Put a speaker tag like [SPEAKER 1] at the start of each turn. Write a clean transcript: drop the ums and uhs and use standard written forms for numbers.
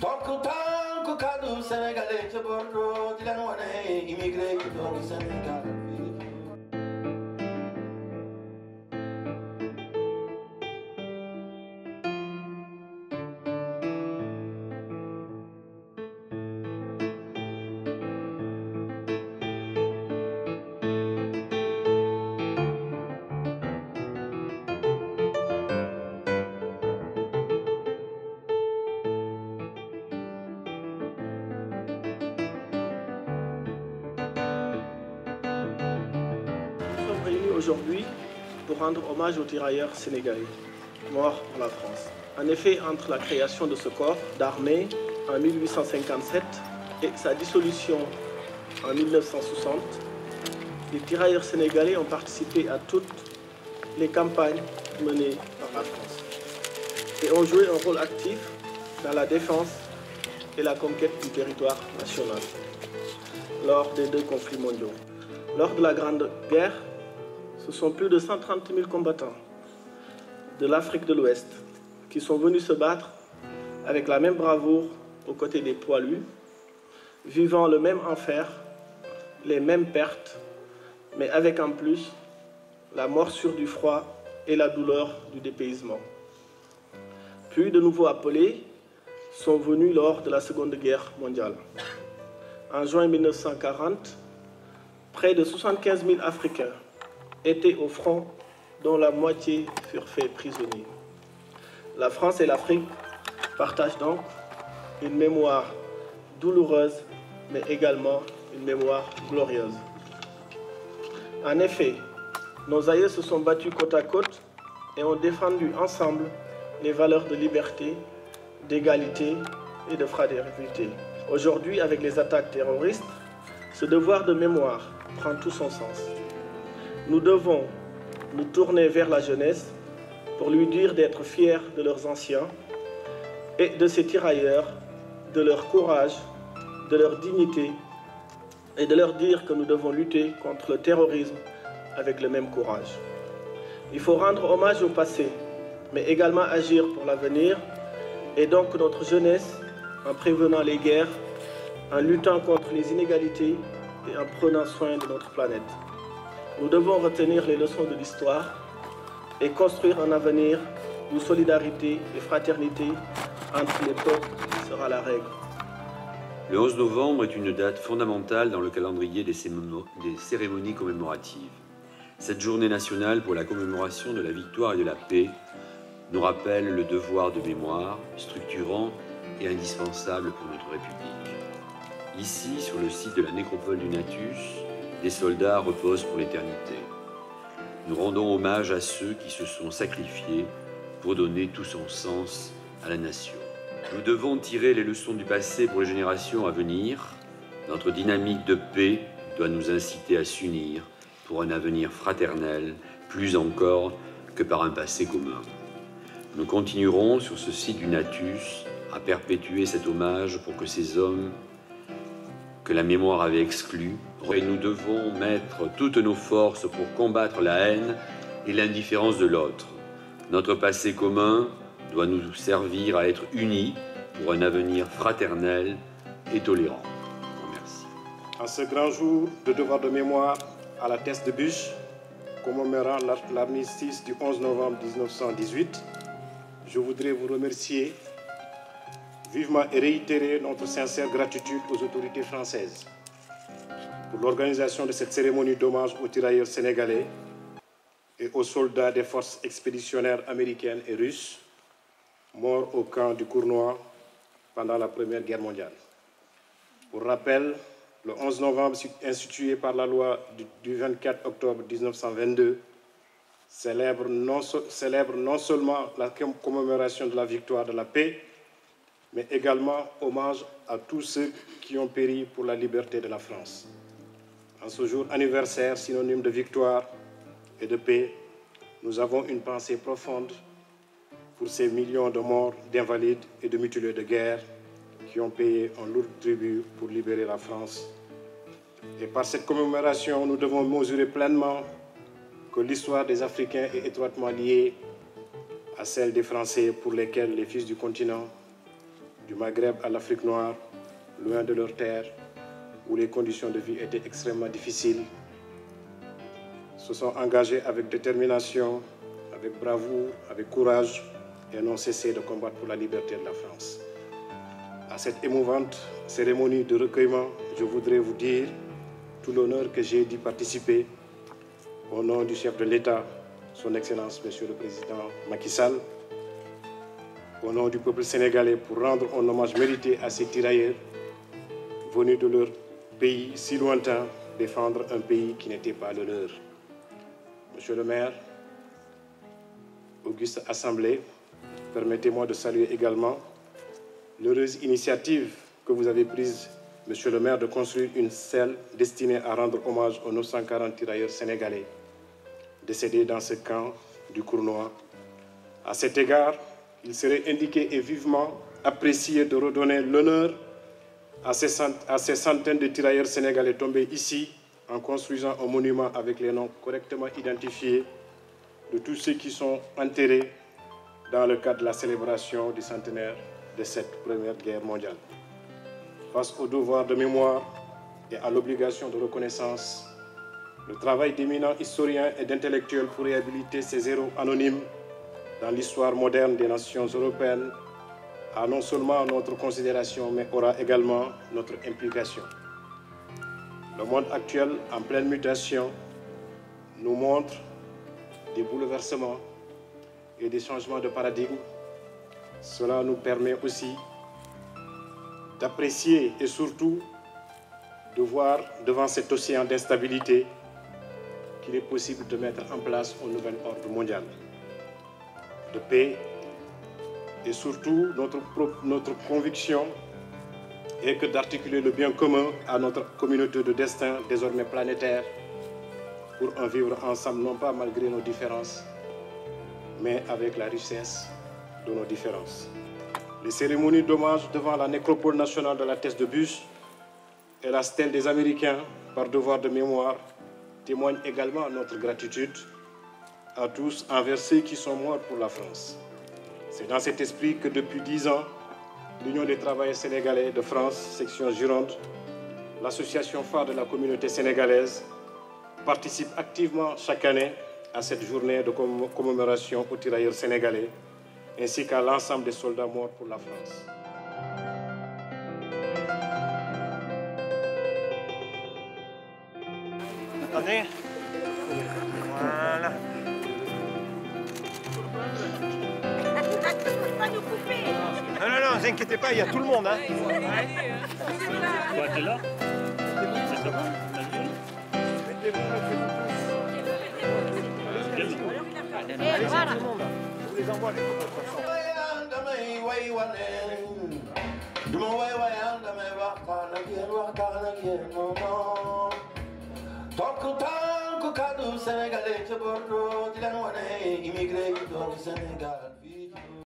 [SPEAKER 1] Tanku kadu Sénégalais ci Bordeaux di leen wane immigré yi doomi Sénégal.
[SPEAKER 2] Aujourd'hui pour rendre hommage aux tirailleurs sénégalais morts pour la France. En effet, entre la création de ce corps d'armée en 1857 et sa dissolution en 1960, les tirailleurs sénégalais ont participé à toutes les campagnes menées par la France et ont joué un rôle actif dans la défense et la conquête du territoire national lors des 2 conflits mondiaux. Lors de la Grande Guerre, ce sont plus de 130 000 combattants de l'Afrique de l'Ouest qui sont venus se battre avec la même bravoure aux côtés des poilus, vivant le même enfer, les mêmes pertes, mais avec en plus la morsure du froid et la douleur du dépaysement. Puis de nouveaux appelés sont venus lors de la Seconde Guerre mondiale. En juin 1940, près de 75 000 Africains étaient au front, dont la moitié furent faits prisonniers. La France et l'Afrique partagent donc une mémoire douloureuse, mais également une mémoire glorieuse. En effet, nos aïeux se sont battus côte à côte et ont défendu ensemble les valeurs de liberté, d'égalité et de fraternité. Aujourd'hui, avec les attaques terroristes, ce devoir de mémoire prend tout son sens. Nous devons nous tourner vers la jeunesse pour lui dire d'être fiers de leurs anciens et de ces tirailleurs, de leur courage, de leur dignité et de leur dire que nous devons lutter contre le terrorisme avec le même courage. Il faut rendre hommage au passé, mais également agir pour l'avenir et donc notre jeunesse en prévenant les guerres, en luttant contre les inégalités et en prenant soin de notre planète. Nous devons retenir les leçons de l'histoire et construire un avenir où solidarité et fraternité entre les peuples sera la règle.
[SPEAKER 3] Le 11 novembre est une date fondamentale dans le calendrier des cérémonies commémoratives. Cette journée nationale pour la commémoration de la victoire et de la paix nous rappelle le devoir de mémoire structurant et indispensable pour notre République. Ici, sur le site de la nécropole du Natus, des soldats reposent pour l'éternité. Nous rendons hommage à ceux qui se sont sacrifiés pour donner tout son sens à la nation. Nous devons tirer les leçons du passé pour les générations à venir. Notre dynamique de paix doit nous inciter à s'unir pour un avenir fraternel, plus encore que par un passé commun. Nous continuerons sur ce site du Natus à perpétuer cet hommage pour que ces hommes que la mémoire avait exclus, et nous devons mettre toutes nos forces pour combattre la haine et l'indifférence de l'autre. Notre passé commun doit nous servir à être unis pour un avenir fraternel et tolérant. Merci.
[SPEAKER 4] En ce grand jour de devoir de mémoire à la Teste de Buch, commémorant l'armistice du 11 novembre 1918, je voudrais vous remercier vivement et réitérer notre sincère gratitude aux autorités françaises pour l'organisation de cette cérémonie d'hommage aux tirailleurs sénégalais et aux soldats des forces expéditionnaires américaines et russes morts au camp du Cournois pendant la Première Guerre mondiale. Pour rappel, le 11 novembre, institué par la loi du 24 octobre 1922, célèbre non seulement la commémoration de la victoire de la paix, mais également hommage à tous ceux qui ont péri pour la liberté de la France. En ce jour anniversaire, synonyme de victoire et de paix, nous avons une pensée profonde pour ces millions de morts, d'invalides et de mutilés de guerre qui ont payé un lourd tribut pour libérer la France Et par cette commémoration, nous devons mesurer pleinement que l'histoire des Africains est étroitement liée à celle des Français pour lesquels les fils du continent, du Maghreb à l'Afrique noire, loin de leur terre, où les conditions de vie étaient extrêmement difficiles, se sont engagés avec détermination, avec bravoure, avec courage et n'ont cessé de combattre pour la liberté de la France. À cette émouvante cérémonie de recueillement, je voudrais vous dire tout l'honneur que j'ai d'y participer au nom du chef de l'État, son Excellence, Monsieur le Président Macky Sall, au nom du peuple sénégalais pour rendre un hommage mérité à ces tirailleurs venus de leur pays si lointain, défendre un pays qui n'était pas le leur. Monsieur le maire, auguste Assemblée, permettez-moi de saluer également l'heureuse initiative que vous avez prise, Monsieur le maire, de construire une salle destinée à rendre hommage aux 940 tirailleurs sénégalais décédés dans ce camp du Cournois. À cet égard, il serait indiqué et vivement apprécié de redonner l'honneur à ces centaines de tirailleurs sénégalais tombés ici en construisant un monument avec les noms correctement identifiés de tous ceux qui sont enterrés dans le cadre de la célébration du centenaire de cette première guerre mondiale. Face au devoir de mémoire et à l'obligation de reconnaissance, le travail d'éminents historiens et d'intellectuels pour réhabiliter ces héros anonymes dans l'histoire moderne des nations européennes a non seulement notre considération, mais aura également notre implication. Le monde actuel, en pleine mutation, nous montre des bouleversements et des changements de paradigme. Cela nous permet aussi d'apprécier et surtout de voir devant cet océan d'instabilité qu'il est possible de mettre en place un nouvel ordre mondial de paix. Et surtout, notre conviction est que d'articuler le bien commun à notre communauté de destin désormais planétaire pour en vivre ensemble, non pas malgré nos différences, mais avec la richesse de nos différences. Les cérémonies d'hommage devant la nécropole nationale de la Thèse de Buch et la stèle des Américains, par devoir de mémoire, témoignent également notre gratitude à tous envers ceux qui sont morts pour la France. C'est dans cet esprit que depuis 10 ans, l'Union des travailleurs sénégalais de France, section Gironde, l'association phare de la communauté sénégalaise, participe activement chaque année à cette journée de commémoration aux tirailleurs sénégalais, ainsi qu'à l'ensemble des soldats morts pour la France.
[SPEAKER 5] Attendez. Voilà. Non, non, non, ne vous inquiétez pas, il y a tout le monde. Hein.
[SPEAKER 6] Ouais, t'es là? C'est ça.
[SPEAKER 5] Allez, voilà. Tout le monde. Je vous les envoie les photos de toute façon.
[SPEAKER 1] Tanku kadu Sénégalais ca Bordeaux di leen wane immigré yi doon Sénégal